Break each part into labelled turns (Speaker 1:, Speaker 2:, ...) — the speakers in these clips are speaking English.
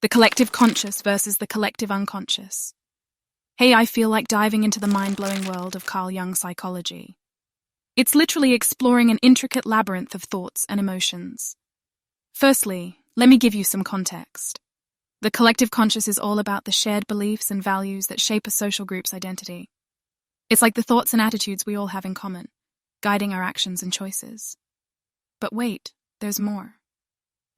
Speaker 1: The collective conscious versus the collective unconscious. Hey, I feel like diving into the mind-blowing world of Carl Jung psychology. It's literally exploring an intricate labyrinth of thoughts and emotions. Firstly, let me give you some context. The collective conscious is all about the shared beliefs and values that shape a social group's identity. It's like the thoughts and attitudes we all have in common, guiding our actions and choices. But wait, there's more.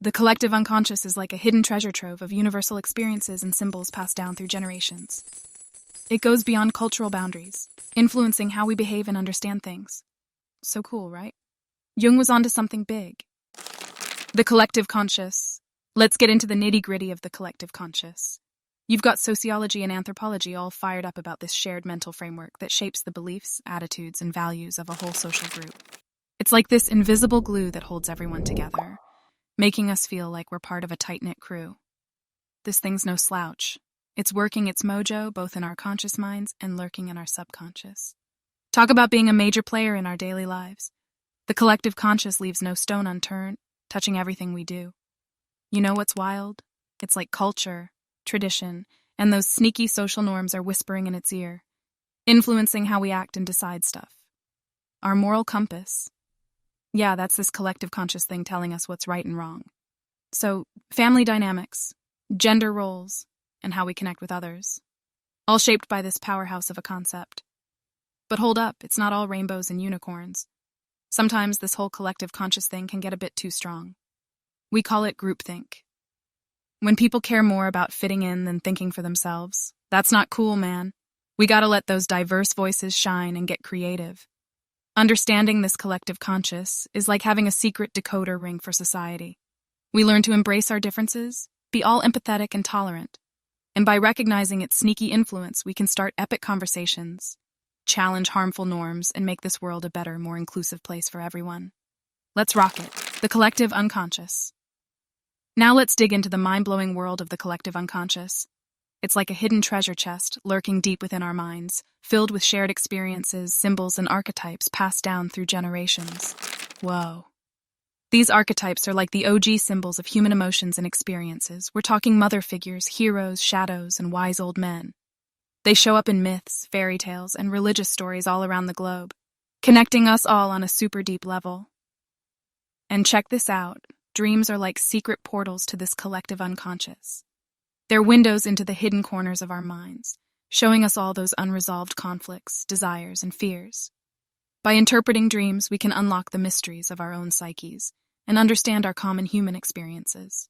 Speaker 1: The collective unconscious is like a hidden treasure trove of universal experiences and symbols passed down through generations. It goes beyond cultural boundaries, influencing how we behave and understand things. So cool, right? Jung was onto something big. The collective conscious. Let's get into the nitty-gritty of the collective conscious. You've got sociology and anthropology all fired up about this shared mental framework that shapes the beliefs, attitudes, and values of a whole social group. It's like this invisible glue that holds everyone together, making us feel like we're part of a tight-knit crew. This thing's no slouch. It's working its mojo both in our conscious minds and lurking in our subconscious. Talk about being a major player in our daily lives. The collective conscious leaves no stone unturned, touching everything we do. You know what's wild? It's like culture, tradition, and those sneaky social norms are whispering in its ear, influencing how we act and decide stuff. Our moral compass. Yeah, that's this collective conscious thing telling us what's right and wrong. So, family dynamics, gender roles, and how we connect with others. All shaped by this powerhouse of a concept. But hold up, it's not all rainbows and unicorns. Sometimes this whole collective conscious thing can get a bit too strong. We call it groupthink. When people care more about fitting in than thinking for themselves, that's not cool, man. We gotta let those diverse voices shine and get creative. Understanding this collective conscious is like having a secret decoder ring for society. We learn to embrace our differences, be all empathetic and tolerant. And by recognizing its sneaky influence, we can start epic conversations, challenge harmful norms, and make this world a better, more inclusive place for everyone. Let's rock it. The collective unconscious. Now let's dig into the mind-blowing world of the collective unconscious. It's like a hidden treasure chest lurking deep within our minds, filled with shared experiences, symbols, and archetypes passed down through generations. Whoa. These archetypes are like the OG symbols of human emotions and experiences. We're talking mother figures, heroes, shadows, and wise old men. They show up in myths, fairy tales, and religious stories all around the globe, connecting us all on a super deep level. And check this out. Dreams are like secret portals to this collective unconscious. They're windows into the hidden corners of our minds, showing us all those unresolved conflicts, desires, and fears. By interpreting dreams, we can unlock the mysteries of our own psyches and understand our common human experiences.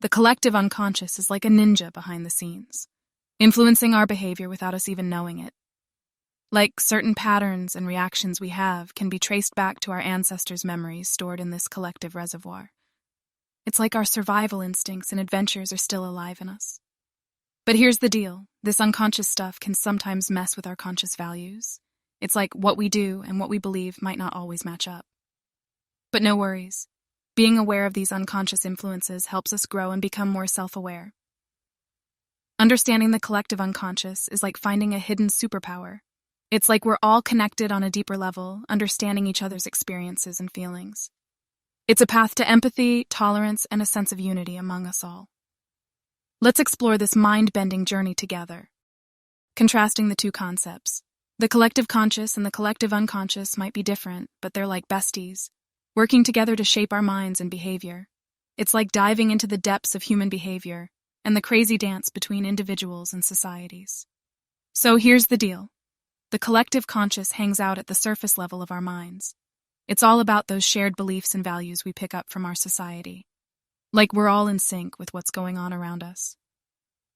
Speaker 1: The collective unconscious is like a ninja behind the scenes, influencing our behavior without us even knowing it. Like certain patterns and reactions we have can be traced back to our ancestors' memories stored in this collective reservoir. It's like our survival instincts and adventures are still alive in us. But here's the deal. This unconscious stuff can sometimes mess with our conscious values. It's like what we do and what we believe might not always match up. But no worries. Being aware of these unconscious influences helps us grow and become more self-aware. Understanding the collective unconscious is like finding a hidden superpower. It's like we're all connected on a deeper level, understanding each other's experiences and feelings. It's a path to empathy, tolerance, and a sense of unity among us all. Let's explore this mind-bending journey together. Contrasting the two concepts. The collective conscious and the collective unconscious might be different, but they're like besties, working together to shape our minds and behavior. It's like diving into the depths of human behavior and the crazy dance between individuals and societies. So here's the deal. The collective conscious hangs out at the surface level of our minds. It's all about those shared beliefs and values we pick up from our society. Like we're all in sync with what's going on around us.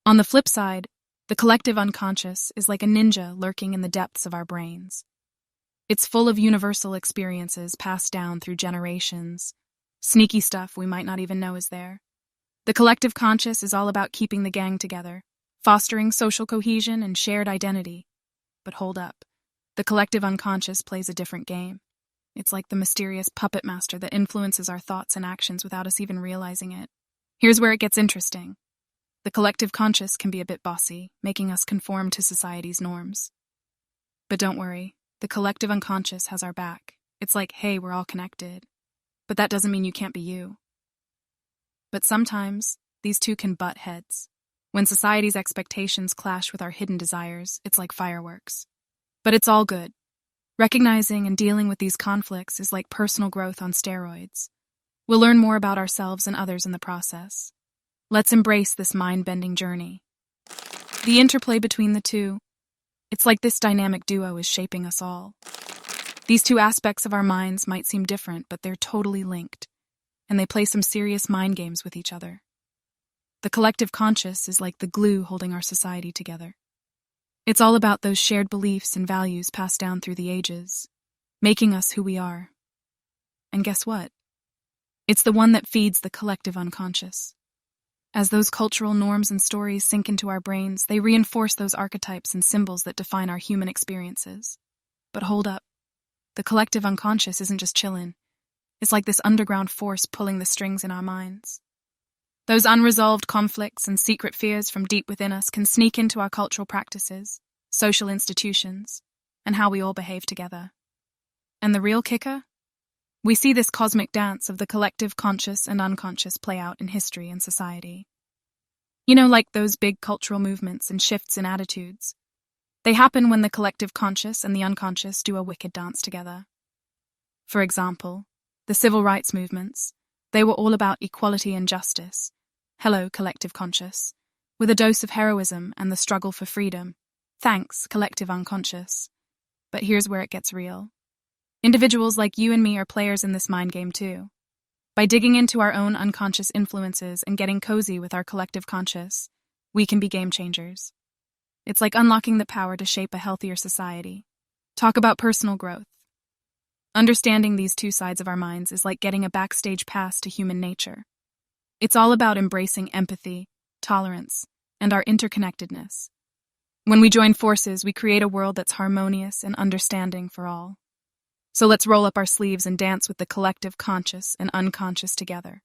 Speaker 1: On the flip side, the collective unconscious is like a ninja lurking in the depths of our brains. It's full of universal experiences passed down through generations, sneaky stuff we might not even know is there. The collective conscious is all about keeping the gang together, fostering social cohesion and shared identity. But hold up, the collective unconscious plays a different game. It's like the mysterious puppet master that influences our thoughts and actions without us even realizing it. Here's where it gets interesting. The collective conscious can be a bit bossy, making us conform to society's norms. But don't worry, the collective unconscious has our back. It's like, hey, we're all connected. But that doesn't mean you can't be you. But sometimes, these two can butt heads. When society's expectations clash with our hidden desires, it's like fireworks. But it's all good. Recognizing and dealing with these conflicts is like personal growth on steroids. We'll learn more about ourselves and others in the process. Let's embrace this mind-bending journey. The interplay between the two, it's like this dynamic duo is shaping us all. These two aspects of our minds might seem different, but they're totally linked, and they play some serious mind games with each other. The collective conscious is like the glue holding our society together. It's all about those shared beliefs and values passed down through the ages, making us who we are. And guess what? It's the one that feeds the collective unconscious. As those cultural norms and stories sink into our brains, they reinforce those archetypes and symbols that define our human experiences. But hold up. The collective unconscious isn't just chillin'. It's like this underground force pulling the strings in our minds. Those unresolved conflicts and secret fears from deep within us can sneak into our cultural practices, social institutions, and how we all behave together. And the real kicker? We see this cosmic dance of the collective conscious and unconscious play out in history and society. You know, like those big cultural movements and shifts in attitudes. They happen when the collective conscious and the unconscious do a wicked dance together. For example, the civil rights movements, they were all about equality and justice. Hello, collective conscious. With a dose of heroism and the struggle for freedom. Thanks, collective unconscious. But here's where it gets real. Individuals like you and me are players in this mind game too. By digging into our own unconscious influences and getting cozy with our collective conscious, we can be game changers. It's like unlocking the power to shape a healthier society. Talk about personal growth. Understanding these two sides of our minds is like getting a backstage pass to human nature. It's all about embracing empathy, tolerance, and our interconnectedness. When we join forces, we create a world that's harmonious and understanding for all. So let's roll up our sleeves and dance with the collective conscious and unconscious together.